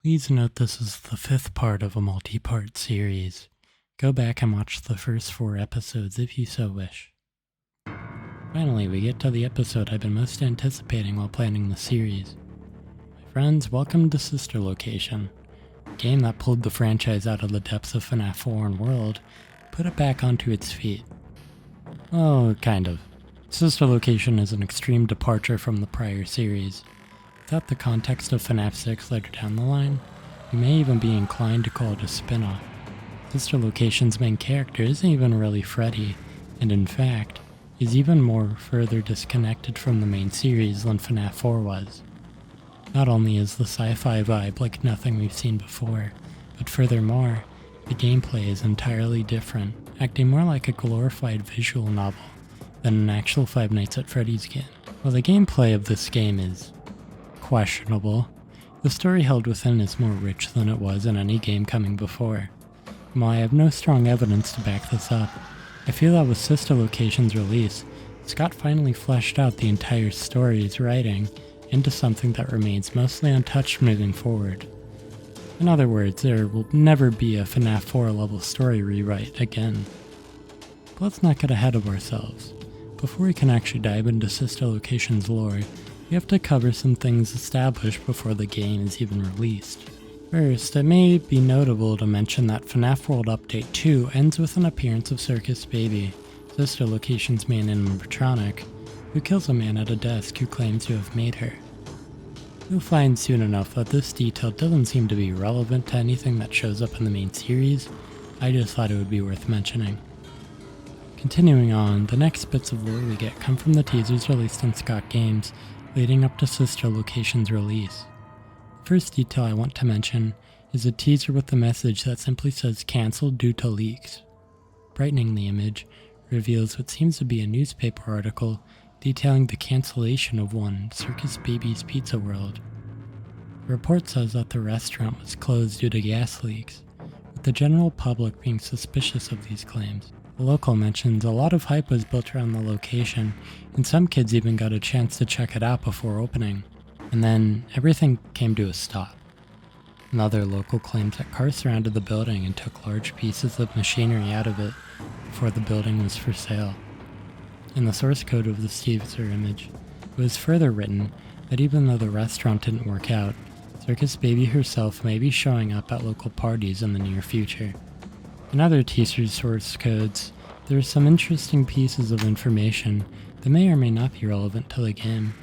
Please note this is the 5th part of a multi-part series. Go back and watch the first 4 episodes if you so wish. Finally, we get to the episode I've been most anticipating while planning the series. My friends, welcome to Sister Location, a game that pulled the franchise out of the depths of FNaF 4 and World, put it back onto its feet. Oh, kind of. Sister Location is an extreme departure from the prior series. Without the context of FNaF 6 later down the line, we may even be inclined to call it a spin-off. Sister Location's main character isn't even really Freddy, and in fact, is even more further disconnected from the main series than FNaF 4 was. Not only is the sci-fi vibe like nothing we've seen before, but furthermore, the gameplay is entirely different, acting more like a glorified visual novel than an actual Five Nights at Freddy's game. While the gameplay of this game is questionable, the story held within is more rich than it was in any game coming before. And while I have no strong evidence to back this up, I feel that with Sister Location's release, Scott finally fleshed out the entire story's writing into something that remains mostly untouched moving forward. In other words, there will never be a FNaF 4 level story rewrite again. But let's not get ahead of ourselves. Before we can actually dive into Sister Location's lore, we have to cover some things established before the game is even released. First, it may be notable to mention that FNaF World Update 2 ends with an appearance of Circus Baby, Sister Location's main animatronic, who kills a man at a desk who claims to have made her. You'll find soon enough that this detail doesn't seem to be relevant to anything that shows up in the main series. I just thought it would be worth mentioning. Continuing on, the next bits of lore we get come from the teasers released on Scott Games leading up to Sister Location's release. The first detail I want to mention is a teaser with a message that simply says cancelled due to leaks. Brightening the image reveals what seems to be a newspaper article detailing the cancellation of one Circus Baby's Pizza World. The report says that the restaurant was closed due to gas leaks, with the general public being suspicious of these claims. The local mentions a lot of hype was built around the location, and some kids even got a chance to check it out before opening. And then everything came to a stop. Another local claims that cars surrounded the building and took large pieces of machinery out of it before the building was for sale. In the source code of the teaser image, it was further written that even though the restaurant didn't work out, Circus Baby herself may be showing up at local parties in the near future. In other teaser source codes, there are some interesting pieces of information that may or may not be relevant to the game.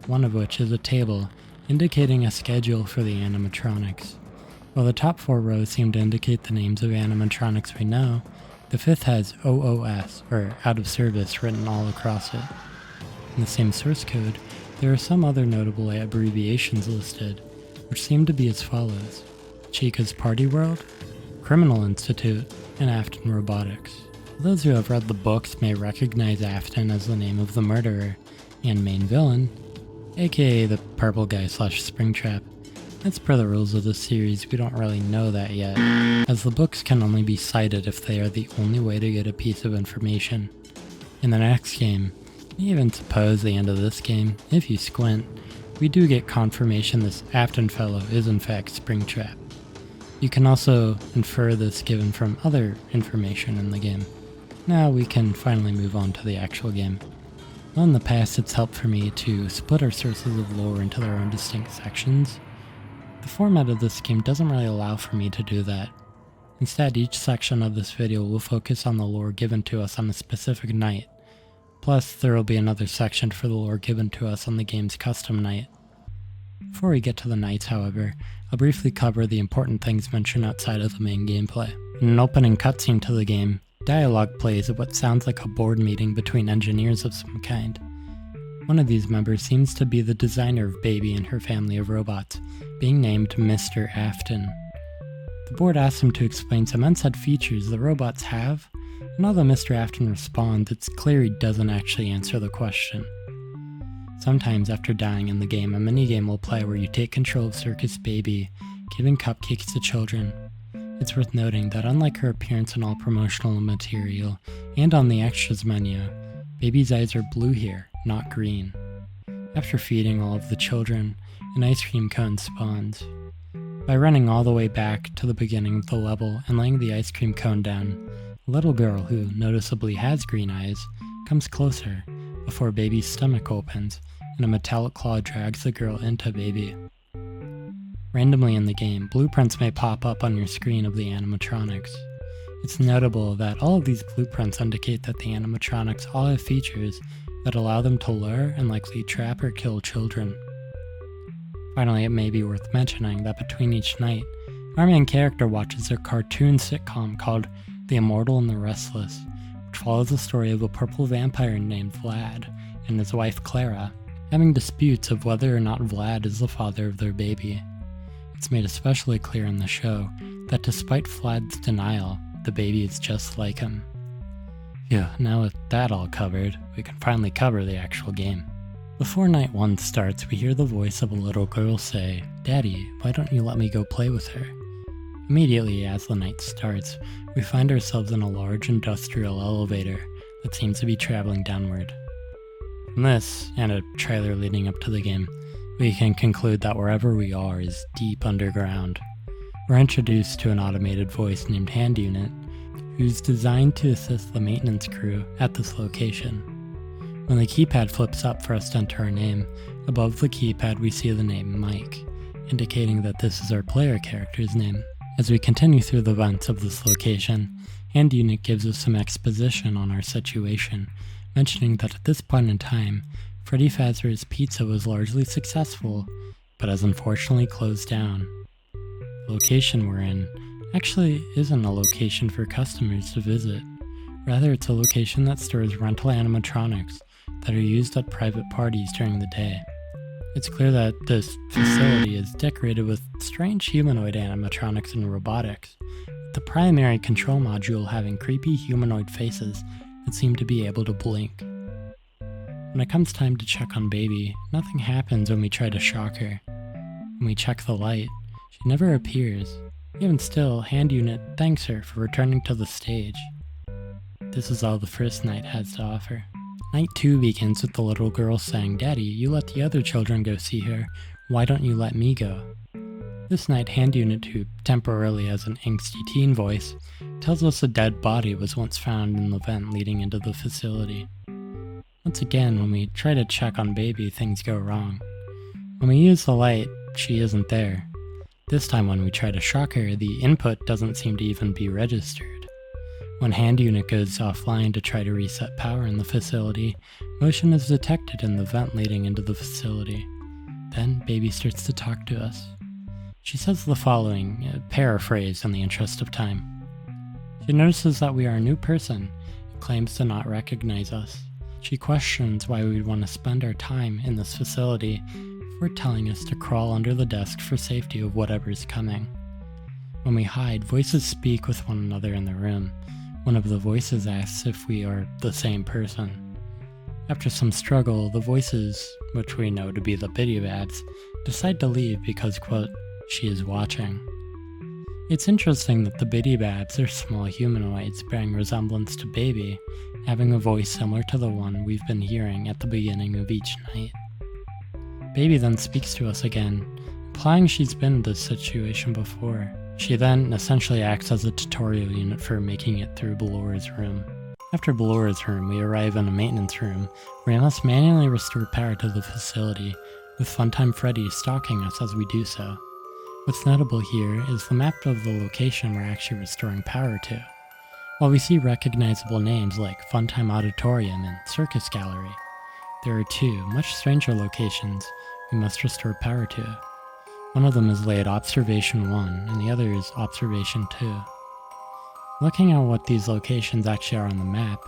One of which is a table indicating a schedule for the animatronics. While the top 4 rows seem to indicate the names of animatronics we know, the 5th has OOS, or out of service, written all across it. In the same source code, there are some other notable abbreviations listed, which seem to be as follows: Chica's Party World, Criminal Institute, and Afton Robotics. Those who have read the books may recognize Afton as the name of the murderer and main villain, aka the purple guy / Springtrap. As per the rules of the series, we don't really know that yet, as the books can only be cited if they are the only way to get a piece of information. In the next game, and even suppose the end of this game, if you squint, we do get confirmation this Afton fellow is in fact Springtrap. You can also infer this given from other information in the game. Now we can finally move on to the actual game. Well, in the past, it's helped for me to split our sources of lore into their own distinct sections. The format of this game doesn't really allow for me to do that. Instead, each section of this video will focus on the lore given to us on a specific night. Plus, there will be another section for the lore given to us on the game's custom night. Before we get to the nights, however, I'll briefly cover the important things mentioned outside of the main gameplay. In an opening cutscene to the game, dialogue plays at what sounds like a board meeting between engineers of some kind. One of these members seems to be the designer of Baby and her family of robots, being named Mr. Afton. The board asks him to explain some unsaid features the robots have, and although Mr. Afton responds, it's clear he doesn't actually answer the question. Sometimes after dying in the game, a minigame will play where you take control of Circus Baby, giving cupcakes to children. It's worth noting that unlike her appearance in all promotional material and on the extras menu, Baby's eyes are blue here, not green. After feeding all of the children, an ice cream cone spawns. By running all the way back to the beginning of the level and laying the ice cream cone down, a little girl who noticeably has green eyes comes closer before Baby's stomach opens and a metallic claw drags the girl into Baby. Randomly in the game, blueprints may pop up on your screen of the animatronics. It's notable that all of these blueprints indicate that the animatronics all have features that allow them to lure and likely trap or kill children. Finally, it may be worth mentioning that between each night, our main character watches a cartoon sitcom called The Immortal and the Restless, which follows the story of a purple vampire named Vlad and his wife Clara having disputes of whether or not Vlad is the father of their baby. It's made especially clear in the show that despite Vlad's denial, the baby is just like him. Phew, now with that all covered, we can finally cover the actual game. Before night 1 starts, we hear the voice of a little girl say, "Daddy, why don't you let me go play with her?" Immediately as the night starts, we find ourselves in a large industrial elevator that seems to be traveling downward. From this, and a trailer leading up to the game, we can conclude that wherever we are is deep underground. We're introduced to an automated voice named Hand Unit, who's designed to assist the maintenance crew at this location. When the keypad flips up for us to enter our name, above the keypad we see the name Mike, indicating that this is our player character's name. As we continue through the events of this location, Hand Unit gives us some exposition on our situation, mentioning that at this point in time, Freddy Fazbear's Pizza was largely successful, but has unfortunately closed down. The location we're in actually isn't a location for customers to visit. Rather, it's a location that stores rental animatronics that are used at private parties during the day. It's clear that this facility is decorated with strange humanoid animatronics and robotics, with the primary control module having creepy humanoid faces that seem to be able to blink. When it comes time to check on Baby, nothing happens when we try to shock her. When we check the light, she never appears. Even still, Hand Unit thanks her for returning to the stage. This is all the first night has to offer. Night 2 begins with the little girl saying, "Daddy, you let the other children go see her. Why don't you let me go?" This night, Hand Unit, who temporarily has an angsty teen voice, tells us a dead body was once found in the vent leading into the facility. Once again, when we try to check on Baby, things go wrong. When we use the light, she isn't there. This time when we try to shock her, the input doesn't seem to even be registered. When Hand Unit goes offline to try to reset power in the facility, motion is detected in the vent leading into the facility. Then Baby starts to talk to us. She says the following, paraphrased in the interest of time. She notices that we are a new person and claims to not recognize us. She questions why we'd want to spend our time in this facility before telling us to crawl under the desk for safety of whatever's coming. When we hide, voices speak with one another in the room. One of the voices asks if we are the same person. After some struggle, the voices, which we know to be the Biddy Babs, decide to leave because, quote, she is watching. It's interesting that the Biddy Babs are small humanoids bearing resemblance to Baby, having a voice similar to the one we've been hearing at the beginning of each night. Baby then speaks to us again, implying she's been in this situation before. She then essentially acts as a tutorial unit for making it through Bellora's room. After Bellora's room, we arrive in a maintenance room where we must manually restore power to the facility, with Funtime Freddy stalking us as we do so. What's notable here is the map of the location we're actually restoring power to. While we see recognizable names like Funtime Auditorium and Circus Gallery, there are two much stranger locations we must restore power to. One of them is laid Observation 1 and the other is Observation 2. Looking at what these locations actually are on the map,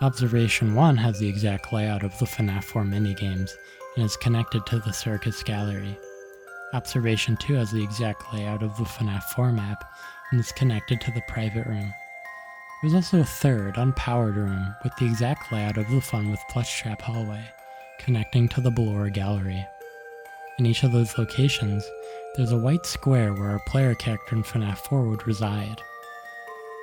Observation 1 has the exact layout of the FNaF 4 minigames and is connected to the Circus Gallery. Observation 2 has the exact layout of the FNaF 4 map and is connected to the private room. There's also a third, unpowered room with the exact layout of the Fun with Plush Trap hallway, connecting to the Bellora Gallery. In each of those locations, there's a white square where our player character in FNaF 4 would reside.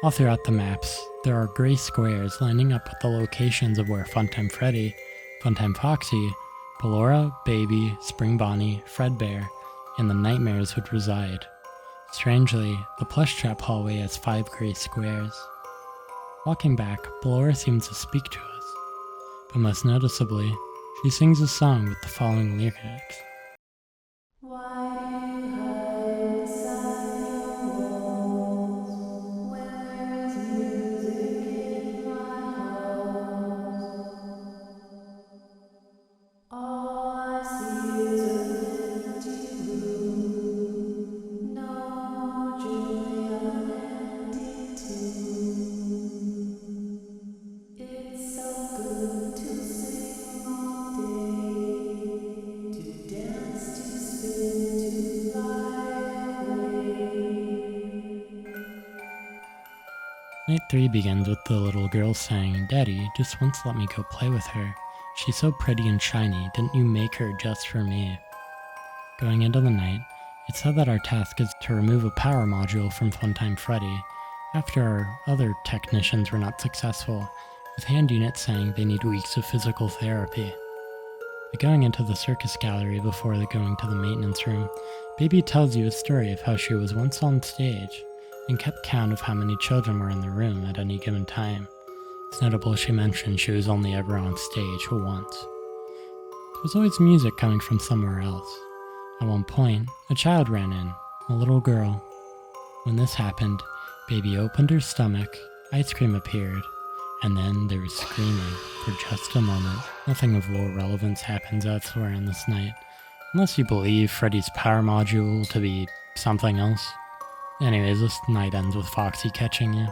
All throughout the maps, there are gray squares lining up with the locations of where Funtime Freddy, Funtime Foxy, Bellora, Baby, Spring Bonnie, Fredbear, and the Nightmares would reside. Strangely, the plush trap hallway has 5 gray squares. Walking back, Ballora seems to speak to us, but most noticeably, she sings a song with the following lyrics. Why do you hide inside your walls when there's music in my house? All I see is an empty room, no more joy, an empty tune. It's so good to sing all day, to dance, to spin, to fly away. Night 3 begins with the little girl saying, "Daddy, just once let me go play with her. She's so pretty and shiny, didn't you make her just for me?" Going into the night, it's said that our task is to remove a power module from Funtime Freddy, after our other technicians were not successful, with hand units saying they need weeks of physical therapy. But going into the circus gallery before going to the maintenance room, Baby tells you a story of how she was once on stage and kept count of how many children were in the room at any given time. It's notable she mentioned she was only ever on stage once. There was always music coming from somewhere else. At one point, a child ran in, a little girl. When this happened, Baby opened her stomach, ice cream appeared, and then there was screaming for just a moment. Nothing of lore relevance happens elsewhere in this night, unless you believe Freddy's power module to be something else. Anyways, this night ends with Foxy catching you,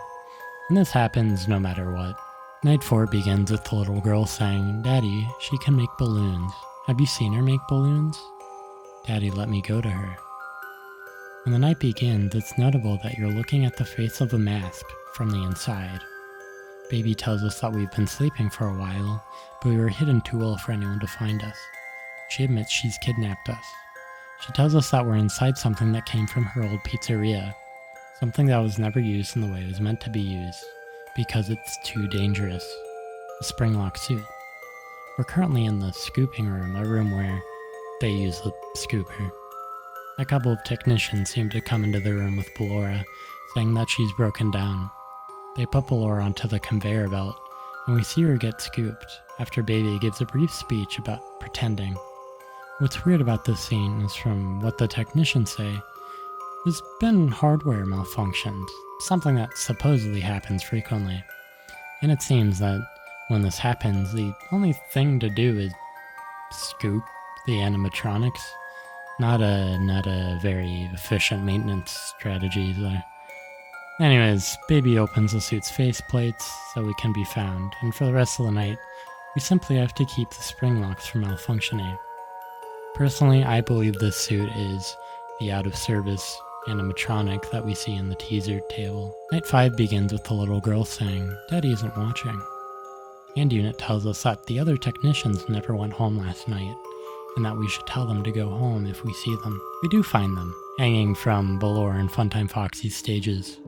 and this happens no matter what. Night 4 begins with the little girl saying, "Daddy, she can make balloons. Have you seen her make balloons? Daddy, let me go to her." When the night begins, it's notable that you're looking at the face of a mask from the inside. Baby tells us that we've been sleeping for a while, but we were hidden too well for anyone to find us. She admits she's kidnapped us. She tells us that we're inside something that came from her old pizzeria, something that was never used in the way it was meant to be used, because it's too dangerous. A spring lock suit. We're currently in the scooping room, a room where they use the scooper. A couple of technicians seem to come into the room with Ballora, saying that she's broken down. They put Ballora onto the conveyor belt, and we see her get scooped after Baby gives a brief speech about pretending. What's weird about this scene is, from what the technicians say, there's been hardware malfunctions, something that supposedly happens frequently. And it seems that when this happens, the only thing to do is scoop the animatronics. Not a very efficient maintenance strategy there. Anyways, Baby opens the suit's faceplates so we can be found, and for the rest of the night, we simply have to keep the spring locks from malfunctioning. Personally, I believe this suit is the out-of-service animatronic that we see in the teaser table. Night 5 begins with the little girl saying, "Daddy isn't watching." Hand unit tells us that the other technicians never went home last night, and that we should tell them to go home if we see them. We do find them, hanging from Ballora and Funtime Foxy's stages.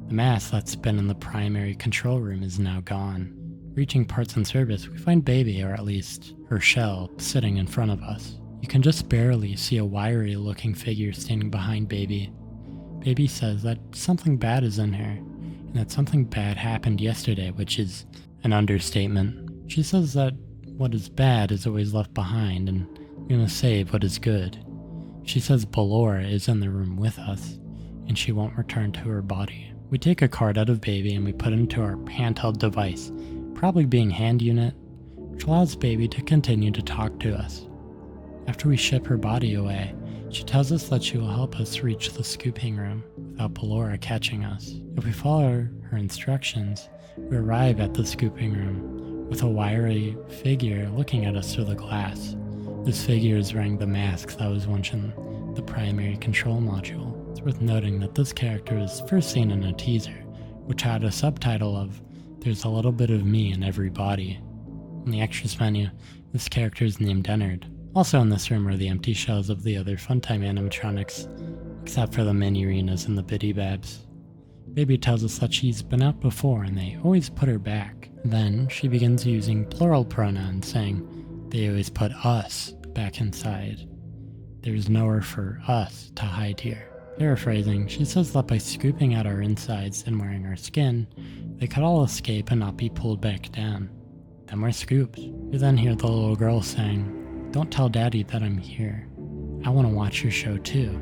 The mask that's been in the primary control room is now gone. Reaching parts and service, we find Baby, or at least her shell, sitting in front of us. You can just barely see a wiry looking figure standing behind Baby. Baby says that something bad is in her, and that something bad happened yesterday, which is an understatement. She says that what is bad is always left behind, and we must save what is good. She says Ballora is in the room with us, and she won't return to her body. We take a card out of Baby and we put it into our handheld device, probably being hand unit, which allows Baby to continue to talk to us. After we ship her body away, she tells us that she will help us reach the scooping room without Ballora catching us. If we follow her instructions, we arrive at the scooping room with a wiry figure looking at us through the glass. This figure is wearing the mask that was once in the primary control module. It's worth noting that this character was first seen in a teaser, which had a subtitle of "There's a little bit of me in every body." In the extras menu, this character is named Ennard. Also in this room are the empty shells of the other Funtime animatronics, except for the mini arenas and the Biddy Babs. Baby tells us that she's been out before and they always put her back. Then she begins using plural pronouns, saying they always put us back inside. There's nowhere for us to hide here. Paraphrasing, she says that by scooping out our insides and wearing our skin, they could all escape and not be pulled back down. Then we're scooped. You then hear the little girl saying, "Don't tell Daddy that I'm here. I want to watch your show too.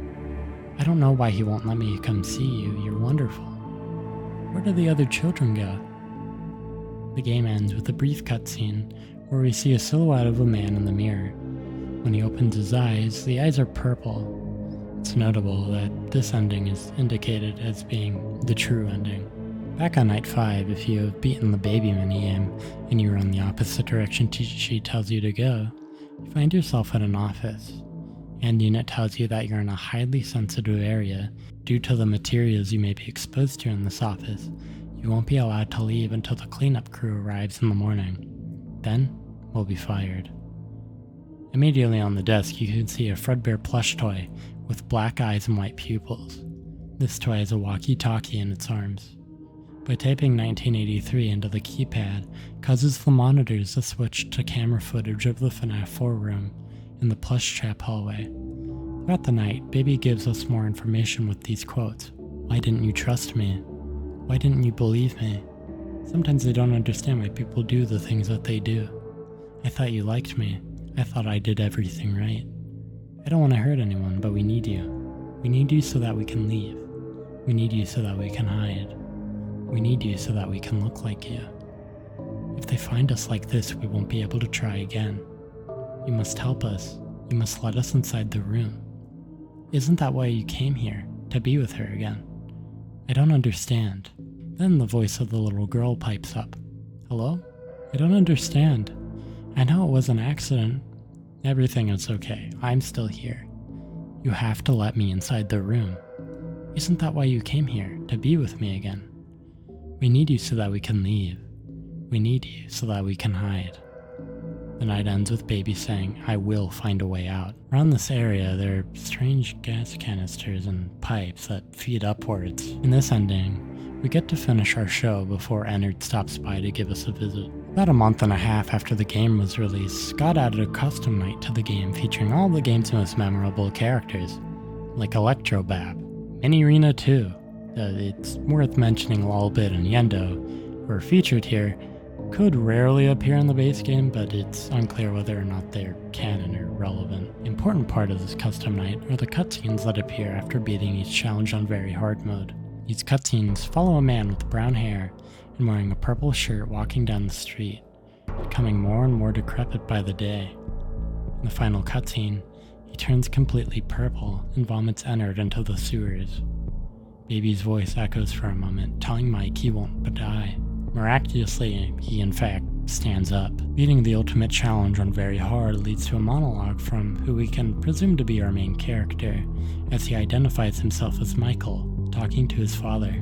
I don't know why he won't let me come see you. You're wonderful. Where do the other children go?" The game ends with a brief cutscene where we see a silhouette of a man in the mirror. When he opens his eyes, the eyes are purple. It's notable that this ending is indicated as being the true ending. Back on night 5, if you have beaten the baby minigame and you run the opposite direction she tells you to go, you find yourself at an office. And unit tells you that you're in a highly sensitive area due to the materials you may be exposed to in this office. You won't be allowed to leave until the cleanup crew arrives in the morning. Then, we'll be fired. Immediately on the desk, you can see a Fredbear plush toy with black eyes and white pupils. This toy has a walkie-talkie in its arms. By typing 1983 into the keypad, causes the monitors to switch to camera footage of the FNaF 4 room in the plush trap hallway. Throughout the night, Baby gives us more information with these quotes. "Why didn't you trust me? Why didn't you believe me? Sometimes I don't understand why people do the things that they do. I thought you liked me. I thought I did everything right. I don't want to hurt anyone, but we need you. We need you so that we can leave. We need you so that we can hide. We need you so that we can look like you. If they find us like this, we won't be able to try again. You must help us. You must let us inside the room. Isn't that why you came here? To be with her again? I don't understand." Then the voice of the little girl pipes up. "Hello? I don't understand. I know it was an accident. Everything is okay. I'm still here. You have to let me inside the room. Isn't that why you came here? To be with me again? We need you so that we can leave. We need you so that we can hide." The night ends with Baby saying, "I will find a way out." Around this area, there are strange gas canisters and pipes that feed upwards. In this ending, we get to finish our show before Ennard stops by to give us a visit. About a month and a half after the game was released, Scott added a custom night to the game featuring all the game's most memorable characters, like Electrobab, Mini-Rena 2. It's worth mentioning Lolbit and Yendo, who are featured here, could rarely appear in the base game, but it's unclear whether or not they're canon or relevant. Important part of this custom night are the cutscenes that appear after beating each challenge on very hard mode. These cutscenes follow a man with brown hair and wearing a purple shirt walking down the street, becoming more and more decrepit by the day. In the final cutscene, he turns completely purple and vomits Ennard into the sewers. Baby's voice echoes for a moment, telling Mike he won't die. Miraculously, he in fact stands up. Beating the ultimate challenge on very hard leads to a monologue from who we can presume to be our main character, as he identifies himself as Michael, talking to his father.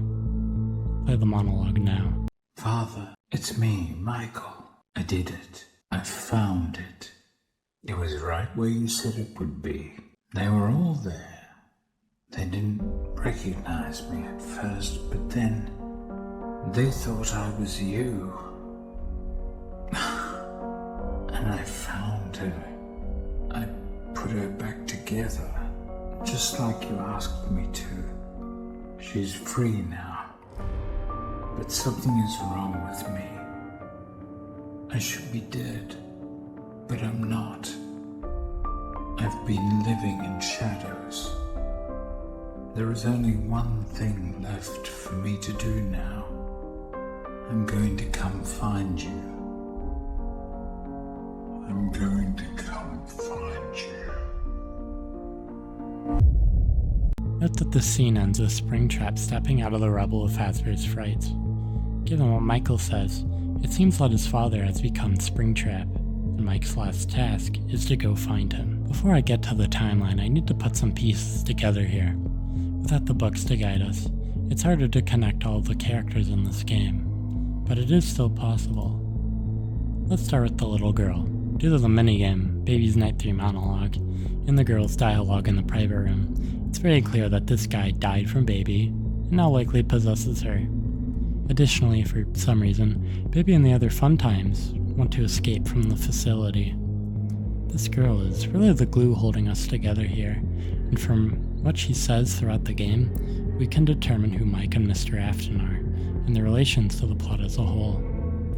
Play the monologue now. "Father, it's me, Michael. I did it. I found it. It was right where you said it would be. They were all there. They didn't recognize me at first, but then they thought I was you. And I found her. I put her back together, just like you asked me to. She's free now. But something is wrong with me. I should be dead, but I'm not. I've been living in shadows. There is only one thing left for me to do now. I'm going to come find you. I'm going to come find you." Note that the scene ends with Springtrap stepping out of the rubble of Fazbear's Frights. Given what Michael says, it seems that his father has become Springtrap, and Mike's last task is to go find him. Before I get to the timeline, I need to put some pieces together here. Without the books to guide us, it's harder to connect all the characters in this game, but it is still possible. Let's start with the little girl. Due to the minigame, Baby's Night 3 monologue, and the girl's dialogue in the private room, it's very clear that this guy died from Baby, and now likely possesses her. Additionally, for some reason, Baby and the other Fun Times want to escape from the facility. This girl is really the glue holding us together here, and from What she says throughout the game, we can determine who Mike and Mr. Afton are, and their relations to the plot as a whole.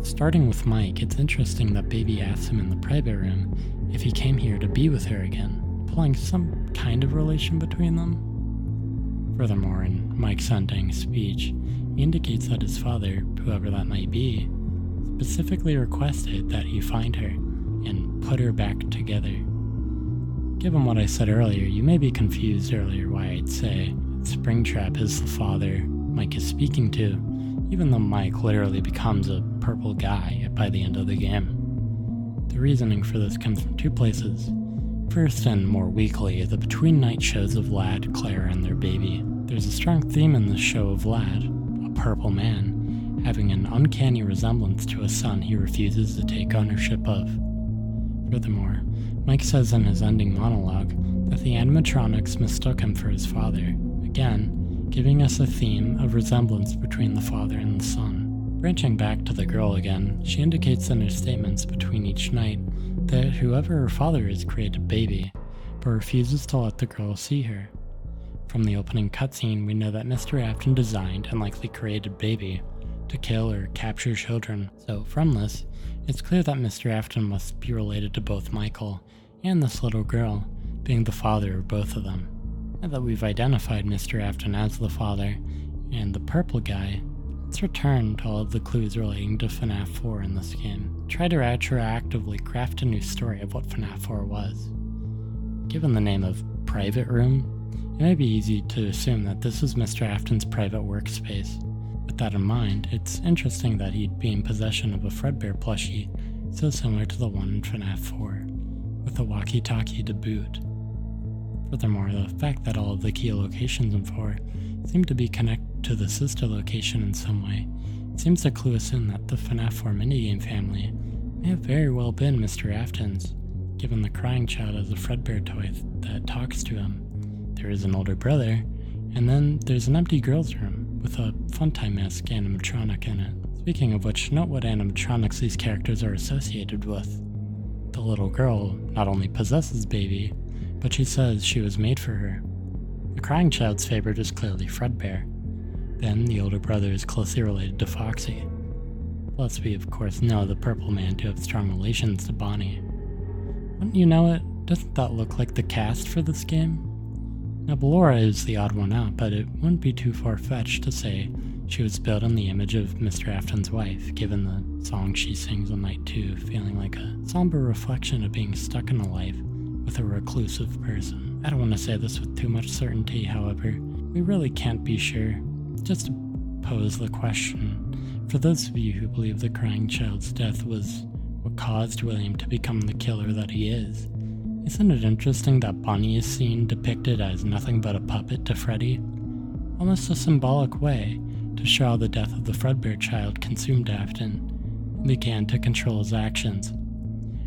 Starting with Mike, it's interesting that Baby asks him in the private room if he came here to be with her again, implying some kind of relation between them. Furthermore, in Mike's ending speech, he indicates that his father, whoever that might be, specifically requested that he find her and put her back together. Given what I said earlier, you may be confused earlier why I'd say Springtrap is the father Mike is speaking to, even though Mike literally becomes a purple guy by the end of the game. The reasoning for this comes from two places. First, and more weakly, the between-night shows of Lad, Claire, and their baby. There's a strong theme in this show of Lad, a purple man, having an uncanny resemblance to a son he refuses to take ownership of. Furthermore, Mike says in his ending monologue that the animatronics mistook him for his father, again, giving us a theme of resemblance between the father and the son. Branching back to the girl again, she indicates in her statements between each night that whoever her father is created Baby, but refuses to let the girl see her. From the opening cutscene, we know that Mr. Afton designed and likely created Baby to kill or capture children, so from this, it's clear that Mr. Afton must be related to both Michael and this little girl, being the father of both of them. Now that we've identified Mr. Afton as the father and the purple guy, let's return to all of the clues relating to FNaF 4 in this game. Try to retroactively craft a new story of what FNaF 4 was. Given the name of Private Room, it may be easy to assume that this is Mr. Afton's private workspace. With that in mind, it's interesting that he'd be in possession of a Fredbear plushie so similar to the one in FNaF 4, with a walkie-talkie to boot. Furthermore, the fact that all of the key locations in 4 seem to be connected to the sister location in some way seems to clue us in that the FNaF 4 minigame family may have very well been Mr. Afton's, given the crying child as a Fredbear toy that talks to him. There is an older brother, and then there's an empty girl's room with a Funtime-esque animatronic in it. Speaking of which, note what animatronics these characters are associated with. The little girl not only possesses Baby, but she says she was made for her. The crying child's favorite is clearly Fredbear. Then the older brother is closely related to Foxy. Plus we of course know the purple man to have strong relations to Bonnie. Wouldn't you know it, doesn't that look like the cast for this game? Now Ballora is the odd one out, but it wouldn't be too far-fetched to say she was built in the image of Mr. Afton's wife, given the song she sings on night 2, feeling like a somber reflection of being stuck in a life with a reclusive person. I don't want to say this with too much certainty, however, we really can't be sure. Just to pose the question, for those of you who believe the crying child's death was what caused William to become the killer that he is, isn't it interesting that Bonnie is seen depicted as nothing but a puppet to Freddy? Almost a symbolic way to show how the death of the Fredbear child consumed Afton and began to control his actions.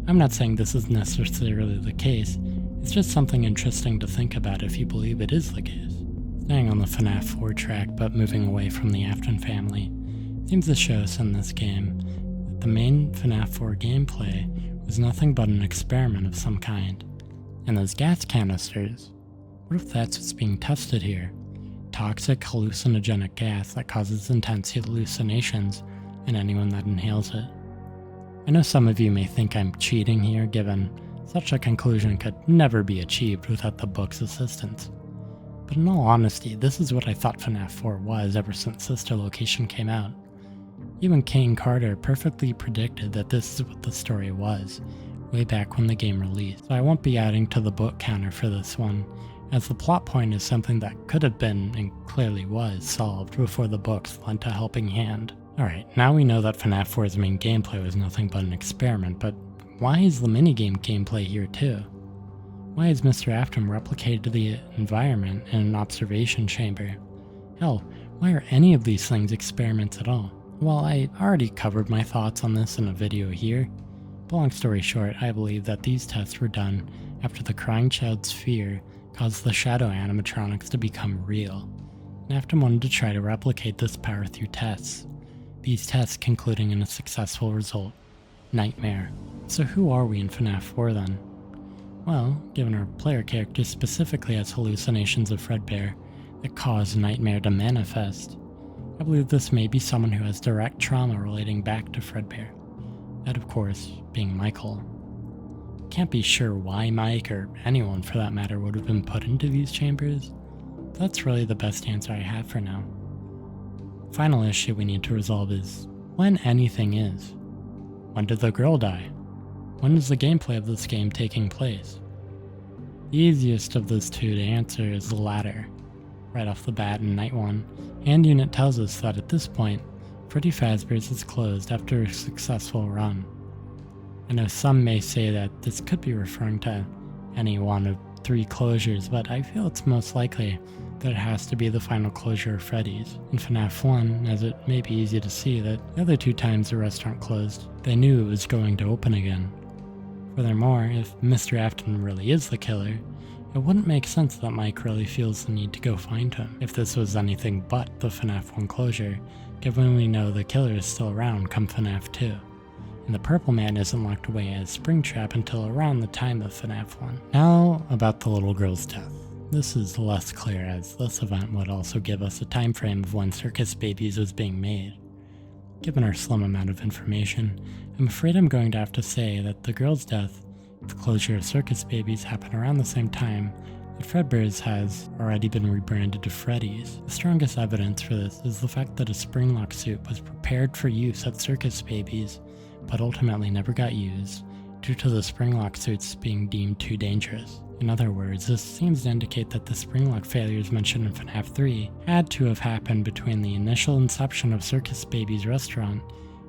I'm not saying this is necessarily the case, it's just something interesting to think about if you believe it is the case. Staying on the FNaF 4 track but moving away from the Afton family, seems to show us in this game that the main FNaF 4 gameplay was nothing but an experiment of some kind. And those gas canisters, what if that's what's being tested here? Toxic hallucinogenic gas that causes intense hallucinations in anyone that inhales it. I know some of you may think I'm cheating here, given such a conclusion could never be achieved without the book's assistance. But in all honesty, this is what I thought FNaF 4 was ever since Sister Location came out. Even Kane Carter perfectly predicted that this is what the story was, way back when the game released, so I won't be adding to the book counter for this one, as the plot point is something that could have been, and clearly was, solved before the books lent a helping hand. Alright, now we know that FNaF 4's main gameplay was nothing but an experiment, but why is the minigame gameplay here too? Why is Mr. Afton replicated to the environment in an observation chamber? Hell, why are any of these things experiments at all? Well, I already covered my thoughts on this in a video here. But long story short, I believe that these tests were done after the crying child's fear caused the shadow animatronics to become real, and Afton wanted to try to replicate this power through tests. These tests concluding in a successful result, Nightmare. So who are we in FNaF 4 then? Well, given our player character specifically has hallucinations of Fredbear that cause Nightmare to manifest, I believe this may be someone who has direct trauma relating back to Fredbear. That, of course, being Michael. Can't be sure why Mike, or anyone for that matter, would have been put into these chambers. That's really the best answer I have for now. Final issue we need to resolve is when anything is. When did the girl die? When is the gameplay of this game taking place? The easiest of those two to answer is the latter. Right off the bat in Night 1, Hand Unit tells us that at this point, Freddy Fazbear's is closed after a successful run. I know some may say that this could be referring to any one of 3 closures, but I feel it's most likely that it has to be the final closure of Freddy's. In FNaF 1, as it may be easy to see that the other 2 times the restaurant closed, they knew it was going to open again. Furthermore, if Mr. Afton really is the killer, it wouldn't make sense that Mike really feels the need to go find him if this was anything but the FNaF 1 closure, given we know the killer is still around come FNaF 2. And the Purple Man isn't locked away as Springtrap until around the time of FNaF 1. Now, about the little girl's death. This is less clear, as this event would also give us a time frame of when Circus Babies was being made. Given our slim amount of information, I'm afraid I'm going to have to say that the girl's death, the closure of Circus Babies, happened around the same time that Fredbear's has already been rebranded to Freddy's. The strongest evidence for this is the fact that a Springlock suit was prepared for use at Circus Babies, but ultimately never got used due to the Springlock suits being deemed too dangerous. In other words, this seems to indicate that the Springlock failures mentioned in FNaF 3 had to have happened between the initial inception of Circus Babies restaurant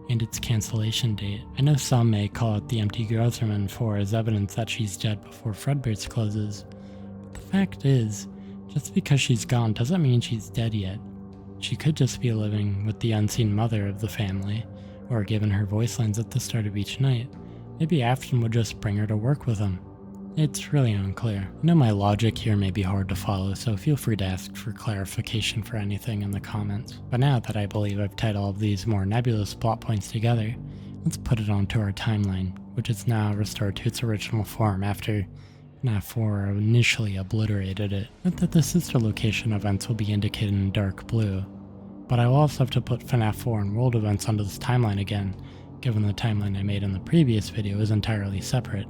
and its cancellation date. I know some may call it the empty Grocerman for as evidence that she's dead before Fredbear's closes, but the fact is, just because she's gone doesn't mean she's dead yet. She could just be living with the unseen mother of the family, or given her voice lines at the start of each night, maybe Afton would just bring her to work with him. It's really unclear. I know my logic here may be hard to follow, so feel free to ask for clarification for anything in the comments. But now that I believe I've tied all of these more nebulous plot points together, let's put it onto our timeline, which is now restored to its original form after FNaF 4 initially obliterated it. Note that the sister location events will be indicated in dark blue, but I will also have to put FNaF 4 and world events onto this timeline again, given the timeline I made in the previous video is entirely separate.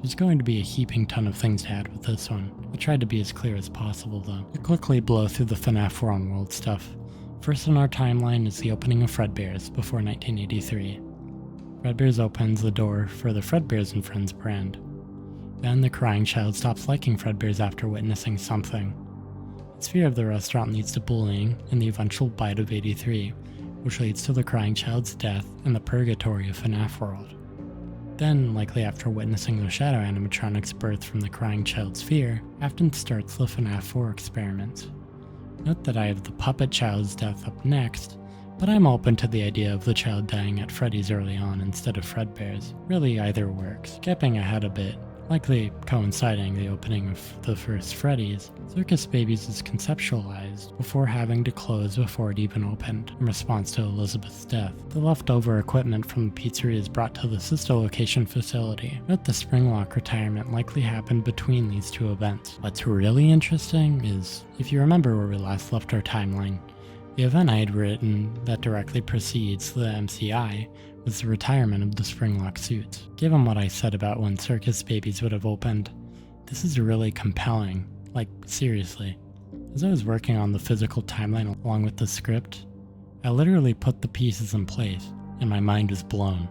There's going to be a heaping ton of things to add with this one. I tried to be as clear as possible though. To quickly blow through the FNaF 4 on world stuff. First in our timeline is the opening of Fredbear's before 1983. Fredbear's opens the door for the Fredbear's and Friends brand. Then the crying child stops liking Fredbear's after witnessing something. Its fear of the restaurant leads to bullying and the eventual bite of 83, which leads to the crying child's death and the purgatory of FNaF World. Then, likely after witnessing the shadow animatronic's birth from the crying child's fear, Afton starts the FNaF 4 experiments. Note that I have the puppet child's death up next, but I'm open to the idea of the child dying at Freddy's early on instead of Fredbear's. Really either works. Skipping ahead a bit, likely coinciding the opening of the first Freddy's, Circus Babies is conceptualized before having to close before it even opened, in response to Elizabeth's death. The leftover equipment from the pizzeria is brought to the sister location facility. Note the Springlock retirement likely happened between these 2 events. What's really interesting is, if you remember where we last left our timeline, the event I had written that directly precedes the MCI was the retirement of the Springlock suits. Given what I said about when Circus Babies would have opened, this is really compelling. Like, seriously. As I was working on the physical timeline along with the script, I literally put the pieces in place, and my mind was blown.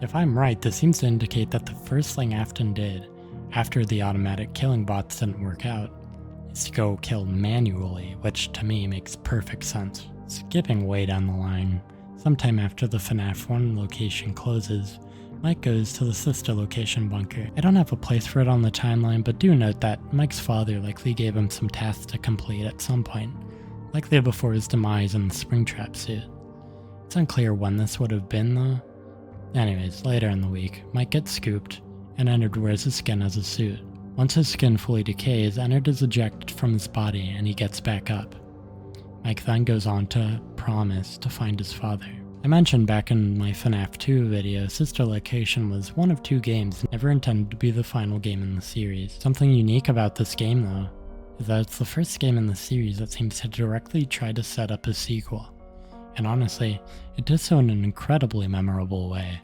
If I'm right, this seems to indicate that the first thing Afton did, after the automatic killing bots didn't work out, is to go kill manually, which to me makes perfect sense. Skipping way down the line, sometime after the FNaF 1 location closes, Mike goes to the sister location bunker. I don't have a place for it on the timeline, but do note that Mike's father likely gave him some tasks to complete at some point, likely before his demise in the Springtrap suit. It's unclear when this would have been though. Anyways, later in the week, Mike gets scooped, and Ennard wears his skin as a suit. Once his skin fully decays, Ennard is ejected from his body and he gets back up. Mike then goes on to promise to find his father. I mentioned back in my FNaF 2 video, Sister Location was one of 2 games never intended to be the final game in the series. Something unique about this game though, is that it's the first game in the series that seems to directly try to set up a sequel. And honestly, it does so in an incredibly memorable way.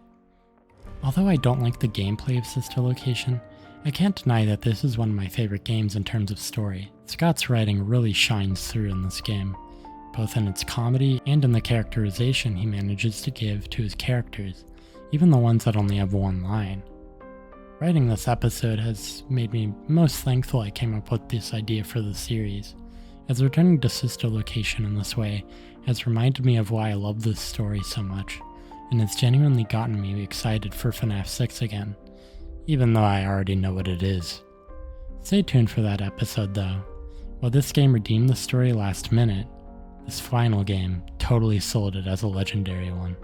Although I don't like the gameplay of Sister Location, I can't deny that this is one of my favorite games in terms of story. Scott's writing really shines through in this game, both in its comedy and in the characterization he manages to give to his characters, even the ones that only have one line. Writing this episode has made me most thankful I came up with this idea for the series, as returning to Sister Location in this way has reminded me of why I love this story so much, and has genuinely gotten me excited for FNaF 6 again, even though I already know what it is. Stay tuned for that episode though. While this game redeemed the story last minute, this final game totally sold it as a legendary one.